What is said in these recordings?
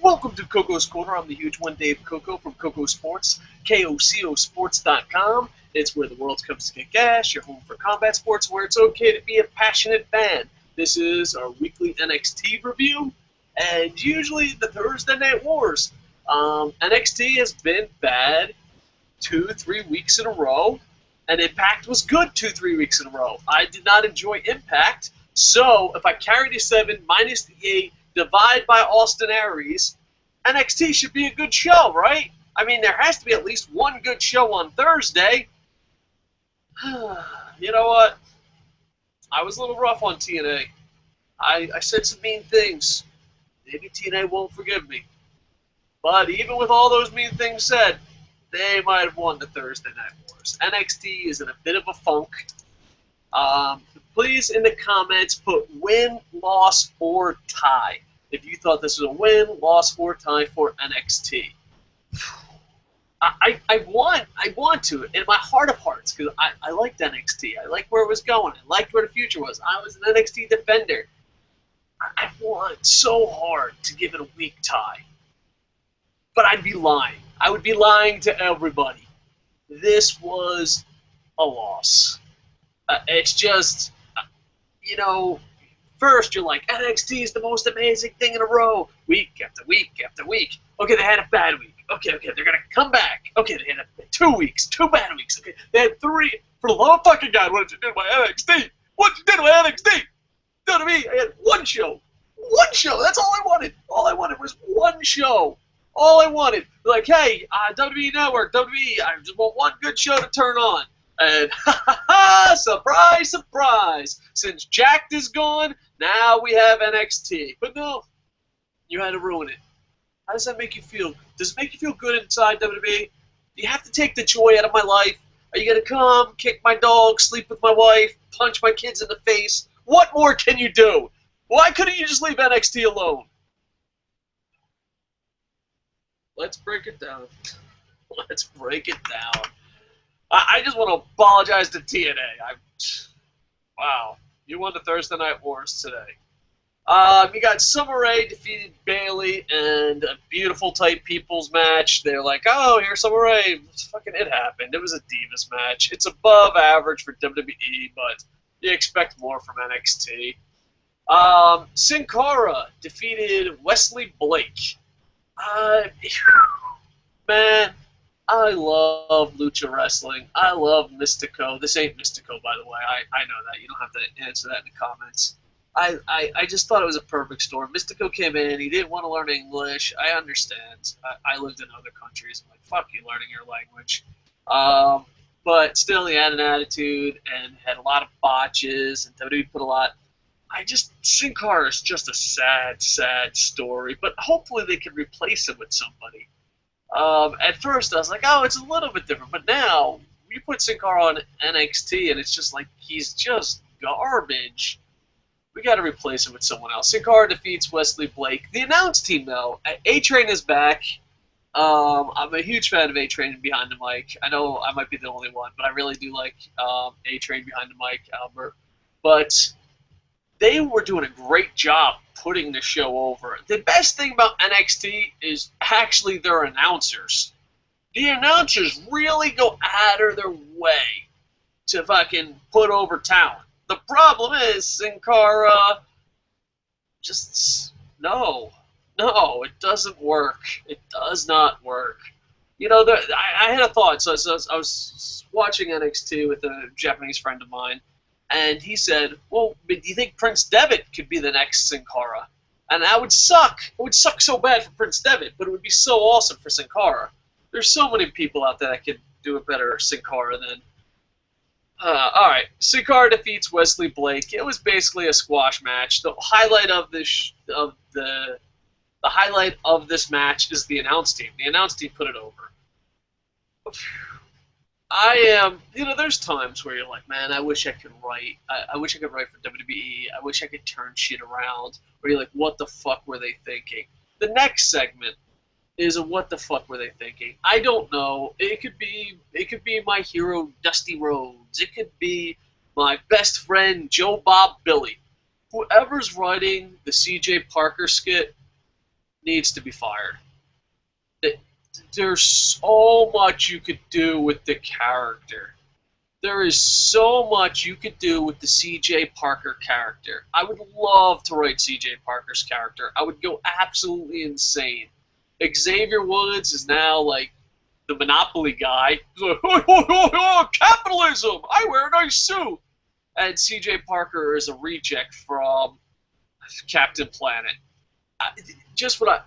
Welcome to Coco's Corner. I'm the huge one, Dave Coco from Coco Sports, KOCOsports.com. It's where the world comes to kick ass, your home for combat sports, where it's okay to be a passionate fan. This is our weekly NXT review, and usually the Thursday Night Wars. NXT has been bad 2-3 weeks in a row, and Impact was good 2-3 weeks in a row. I did not enjoy Impact, so if I carry the 7 minus the 8, divide by Austin Aries, NXT should be a good show, right? I mean, there has to be at least one good show on Thursday. You know what? I was a little rough on TNA. I said some mean things. Maybe TNA won't forgive me. But even with all those mean things said, they might have won the Thursday Night Wars. NXT is in a bit of a funk. Please, in the comments, put win, loss, or tie. If you thought this was a win, loss, or tie for NXT. I want to, in my heart of hearts, because I liked NXT. I liked where it was going. I liked where the future was. I was an NXT defender. I want so hard to give it a weak tie. But I'd be lying. I would be lying to everybody. This was a loss. It's just, you know, first you're like, NXT is the most amazing thing in a row. Week after week after week. Okay, they had a bad week. Okay, they're going to come back. Okay, they had 2 weeks, 2 bad weeks. Okay, they had 3. For the love of fucking God, what did you do to my NXT? What did you do to my NXT? Do to me, I had one show. One show, that's all I wanted. All I wanted was one show. All I wanted. Like, hey, WWE Network, WWE, I just want one good show to turn on. And, surprise, surprise. Since Jacked is gone, now we have NXT. But no, you had to ruin it. How does that make you feel? Does it make you feel good inside WWE? Do you have to take the joy out of my life? Are you going to come, kick my dog, sleep with my wife, punch my kids in the face? What more can you do? Why couldn't you just leave NXT alone? Let's break it down. Let's break it down. I just want to apologize to TNA. Wow. You won the Thursday Night Wars today. You got Summer Rae defeated Bayley and a beautiful type people's match. They're like, oh, here's Summer Rae. It happened. It was a Divas match. It's above average for WWE, but you expect more from NXT. Sin Cara defeated Wesley Blake. Man, I love Lucha Wrestling. I love Mystico. This ain't Mystico, by the way. I know that. You don't have to answer that in the comments. I just thought it was a perfect storm. Mystico came in. He didn't want to learn English. I understand. I lived in other countries. I'm like, fuck you learning your language. But still, he had an attitude and had a lot of botches, and WWE put a lot. Sin Cara is just a sad, sad story, but hopefully they can replace him with somebody. At first, I was like, oh, it's a little bit different, but now you put Sin Cara on NXT, and it's just like he's just garbage. We got to replace him with someone else. Sin Cara defeats Wesley Blake. The announce team, though, A-Train is back. I'm a huge fan of A-Train behind the mic. I know I might be the only one, but I really do like A-Train behind the mic, Albert. But they were doing a great job putting the show over. The best thing about NXT is actually their announcers. The announcers really go out of their way to fucking put over talent. The problem is Sin Cara just no, it doesn't work. It does not work. You know, I had a thought. So I was watching NXT with a Japanese friend of mine, and he said, well, do you think Prince Devitt could be the next Sin Cara? And that would suck. It would suck so bad for Prince Devitt, but it would be so awesome for Sin Cara. There's so many people out there that could do a better Sin Cara than. All right, Sin Cara defeats Wesley Blake. It was basically a squash match. The highlight of this the highlight of this match is the announce team. The announce team put it over. There's times where you're like, man, I wish I could write. I wish I could write for WWE. I wish I could turn shit around. Where you're like, what the fuck were they thinking? The next segment is a what the fuck were they thinking? I don't know. It could be my hero Dusty Rhodes. It could be my best friend Joe Bob Billy. whoever's writing the CJ Parker skit needs to be fired. There's so much you could do with the character. There is so much you could do with the CJ Parker character. I would love to write CJ Parker's character. I would go absolutely insane. Xavier Woods is now like the Monopoly guy. He's like, capitalism! I wear a nice suit! And CJ Parker is a reject from Captain Planet.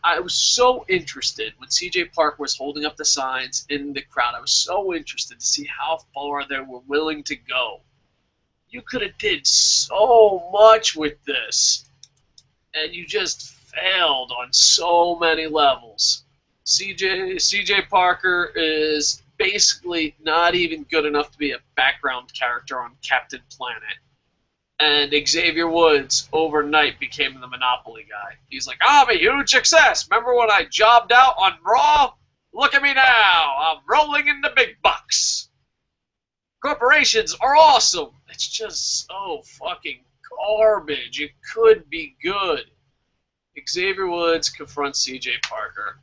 I was so interested when CJ Parker was holding up the signs in the crowd. I was so interested to see how far they were willing to go. You could have did so much with this, and you just failed on so many levels. CJ Parker is basically not even good enough to be a background character on Captain Planet. And Xavier Woods overnight became the Monopoly guy. He's like, I'm a huge success. Remember when I jobbed out on Raw? Look at me now. I'm rolling in the big bucks. Corporations are awesome. It's just so fucking garbage. It could be good. Xavier Woods confronts CJ Parker.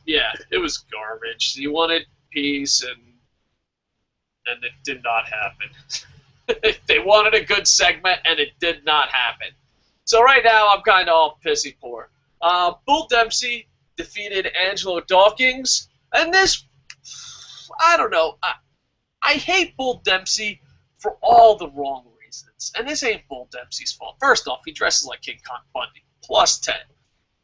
Yeah, it was garbage. He wanted peace, and it did not happen. They wanted a good segment, and it did not happen. So right now, I'm kind of all pissy poor. Bull Dempsey defeated Angelo Dawkins, and this, I don't know. I hate Bull Dempsey for all the wrong reasons, and this ain't Bull Dempsey's fault. First off, he dresses like King Kong Bundy, +10.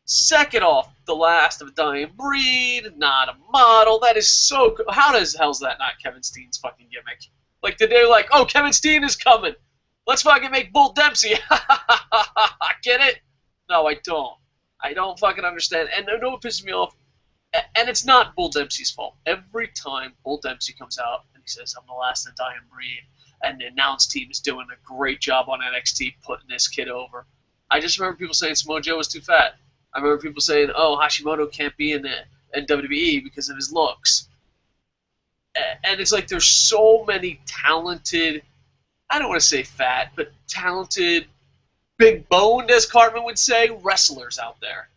Second off, the last of a dying breed, not a model. That is so good. How the hell's that not Kevin Steen's fucking gimmick? Like, did they like, oh, Kevin Steen is coming. Let's fucking make Bull Dempsey. Get it? No, I don't. I don't fucking understand. And you know what pisses me off? And it's not Bull Dempsey's fault. Every time Bull Dempsey comes out and he says, I'm the last of the dying breed, and the announce team is doing a great job on NXT putting this kid over, I just remember people saying Samoa Joe was too fat. I remember people saying, oh, Hashimoto can't be in WWE because of his looks. And it's like there's so many talented, I don't want to say fat, but talented, big-boned, as Cartman would say, wrestlers out there.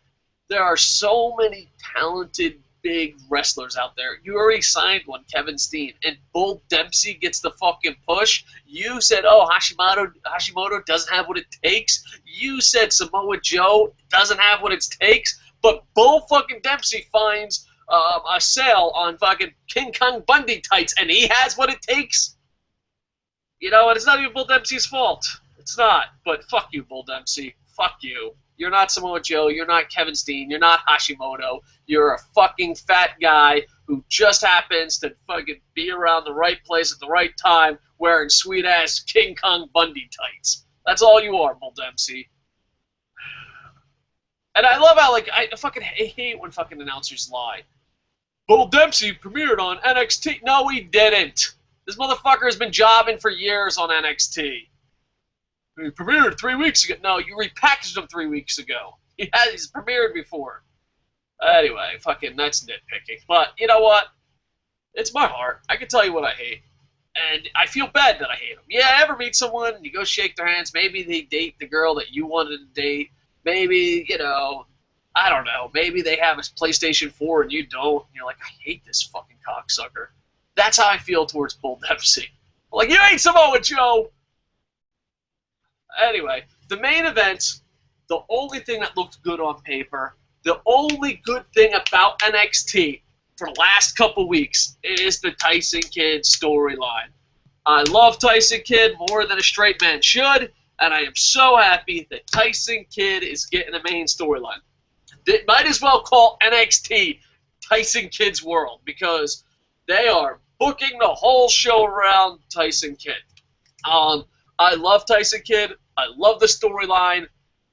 There are so many talented, big wrestlers out there. You already signed one, Kevin Steen, and Bull Dempsey gets the fucking push. You said, oh, Hashimoto doesn't have what it takes. You said Samoa Joe doesn't have what it takes. But Bull fucking Dempsey finds a sale on fucking King Kong Bundy tights, and he has what it takes. You know, and it's not even Bull Dempsey's fault. It's not. But fuck you, Bull Dempsey. Fuck you. You're not Samoa Joe. You're not Kevin Steen. You're not Hashimoto. You're a fucking fat guy who just happens to fucking be around the right place at the right time wearing sweet-ass King Kong Bundy tights. That's all you are, Bull Dempsey. And I love how, like, I fucking hate when fucking announcers lie. Bull Dempsey premiered on NXT. No, he didn't. This motherfucker has been jobbing for years on NXT. He premiered 3 weeks ago. No, you repackaged him 3 weeks ago. He's premiered before. Anyway, fucking, that's nitpicking. But, you know what? It's my heart. I can tell you what I hate. And I feel bad that I hate them. Yeah, ever meet someone and you go shake their hands, maybe they date the girl that you wanted to date. Maybe, you know, I don't know. Maybe they have a PlayStation 4 and you don't. And you're like, I hate this fucking cocksucker. That's how I feel towards Bull Dempsey. I'm like, you ain't Samoa Joe! Anyway, the main event, the only thing that looked good on paper, the only good thing about NXT for the last couple weeks is the Tyson Kidd storyline. I love Tyson Kidd more than a straight man should, and I am so happy that Tyson Kidd is getting the main storyline. They might as well call NXT Tyson Kidd's World, because they are booking the whole show around Tyson Kidd. I love Tyson Kidd. I love the storyline.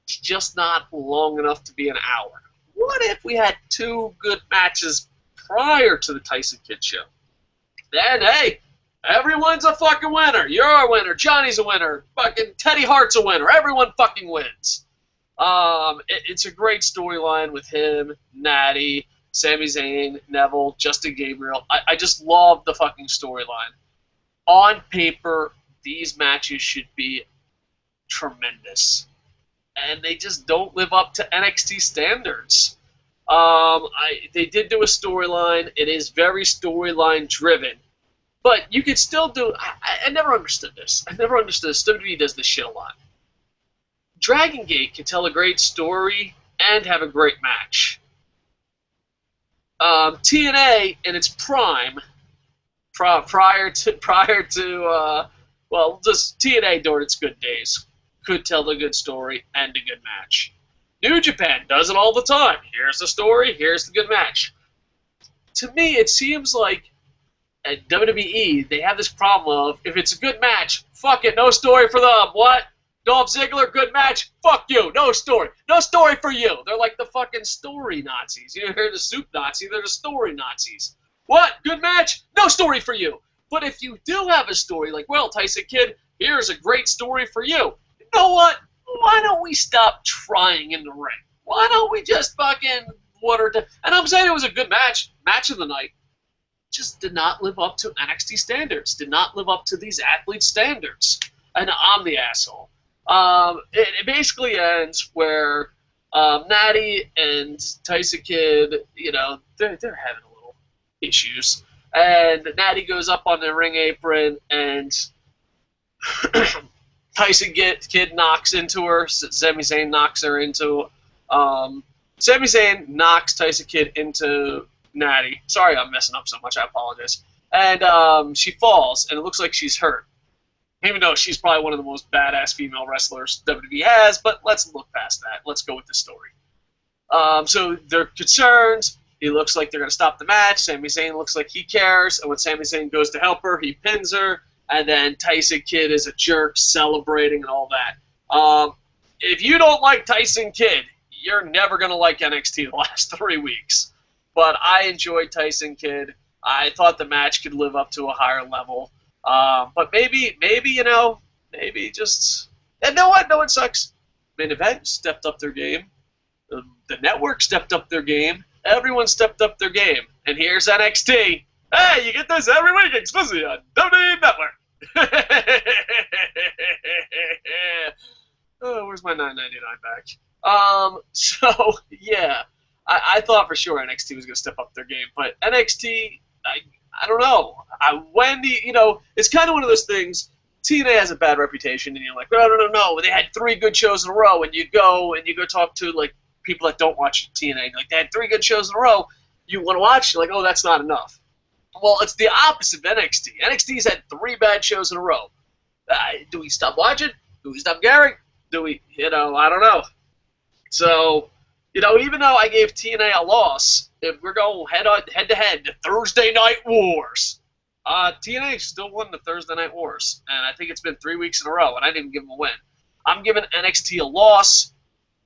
It's just not long enough to be an hour. What if we had 2 good matches prior to the Tyson Kidd show? Then, hey, everyone's a fucking winner. You're a winner. Johnny's a winner. Fucking Teddy Hart's a winner. Everyone fucking wins. It's a great storyline with him, Natty, Sami Zayn, Neville, Justin Gabriel. I just love the fucking storyline. On paper, these matches should be tremendous. and they just don't live up to NXT standards. They did do a storyline. It is very storyline driven. But you could still do... I never understood this. I never understood this. WWE does this shit a lot. Dragon Gate can tell a great story and have a great match. TNA in its prime, prior to well, just TNA during its good days, could tell a good story and a good match. New Japan does it all the time. Here's the story, here's the good match. To me, it seems like at WWE, they have this problem of, if it's a good match, fuck it, no story for them. What? Dolph Ziggler, good match? Fuck you, no story. No story for you. They're like the fucking story Nazis. You hear the soup Nazi, they're the story Nazis. What? Good match? No story for you. But if you do have a story, like, well, Tyson Kidd, here's a great story for you. You know what? Why don't we stop trying in the ring? Why don't we just fucking water down? And I'm saying it was a good match of the night. Just did not live up to NXT standards. Did not live up to these athletes' standards. And I'm the asshole. It basically ends where Natty and Tyson Kidd, you know, they're having a little issues. And Natty goes up on the ring apron, and Tyson Kidd knocks into her. Sami Zayn knocks her into... Sami Zayn knocks Tyson Kidd into Natty. Sorry I'm messing up so much, I apologize. And she falls, and it looks like she's hurt. Even though she's probably one of the most badass female wrestlers WWE has, but let's look past that. Let's go with the story. So they're concerned. It looks like they're going to stop the match. Sami Zayn looks like he cares, and when Sami Zayn goes to help her, he pins her, and then Tyson Kidd is a jerk, celebrating and all that. If you don't like Tyson Kidd, you're never going to like NXT the last 3 weeks. But I enjoyed Tyson Kidd. I thought the match could live up to a higher level. But maybe, you know, maybe just... And no one sucks. Main Event stepped up their game. The network stepped up their game. Everyone stepped up their game. And here's NXT. Hey, you get this every week exclusively on WWE Network. Oh, where's my $9.99 back? So, yeah. I thought for sure NXT was going to step up their game. But NXT... I don't know. You know, it's kind of one of those things. TNA has a bad reputation, and you're like, no. They had 3 good shows in a row, and you go talk to like people that don't watch TNA. And like, they had 3 good shows in a row. You want to watch? You're like, oh, that's not enough. Well, it's the opposite of NXT. NXT's had 3 bad shows in a row. Do we stop watching? Do we stop caring? Do we? You know, I don't know. So. You know, even though I gave TNA a loss, if we're going head-to-head to Thursday Night Wars, TNA still won the Thursday Night Wars, and I think it's been 3 weeks in a row, and I didn't give them a win. I'm giving NXT a loss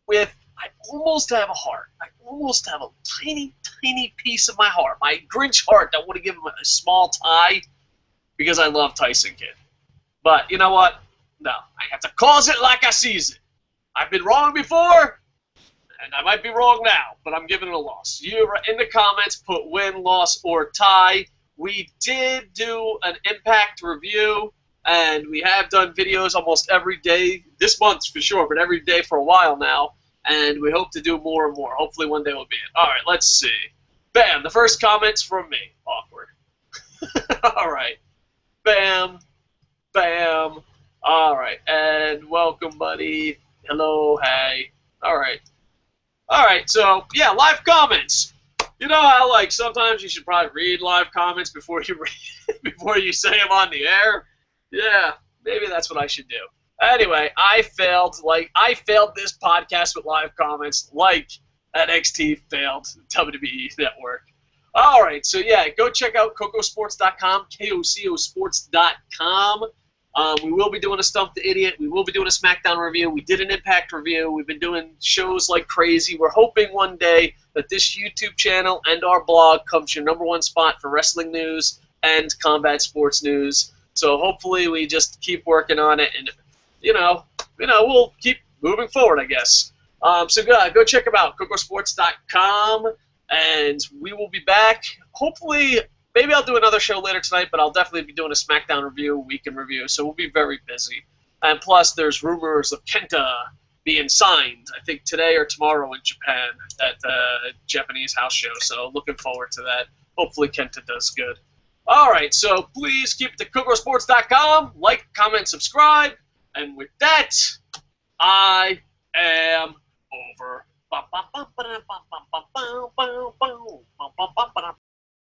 with, I almost have a heart. I almost have a tiny, tiny piece of my heart, my Grinch heart that would have given them a small tie because I love Tyson Kidd. But you know what? No, I have to cause it like I sees it. I've been wrong before. And I might be wrong now, but I'm giving it a loss. You in the comments put win, loss, or tie. We did do an Impact review, and we have done videos almost every day, this month for sure, but every day for a while now, and we hope to do more and more. Hopefully one day we'll be it. All right, let's see. Bam, the first comment's from me. Awkward. All right. Bam. Bam. All right, and welcome, buddy. Hello, hey. All right. All right, so, yeah, live comments. You know how, like, sometimes you should probably read live comments before you say them on the air? Yeah, maybe that's what I should do. Anyway, I failed this podcast with live comments like NXT failed WWE Network. All right, so, yeah, go check out Kocosports.com, KOCOsports.com. We will be doing a Stump the Idiot. We will be doing a SmackDown review. We did an Impact review. We've been doing shows like crazy. We're hoping one day that this YouTube channel and our blog comes your #1 spot for wrestling news and combat sports news. So hopefully we just keep working on it, and you know, we'll keep moving forward, I guess. So go check them out, Kocosports.com, and we will be back. Hopefully. Maybe I'll do another show later tonight, but I'll definitely be doing a SmackDown review, weekend review, so we'll be very busy. And plus, there's rumors of Kenta being signed, I think today or tomorrow in Japan at the Japanese house show. So looking forward to that. Hopefully Kenta does good. All right, so please keep it to Kocosports.com. Like, comment, subscribe. And with that, I am over.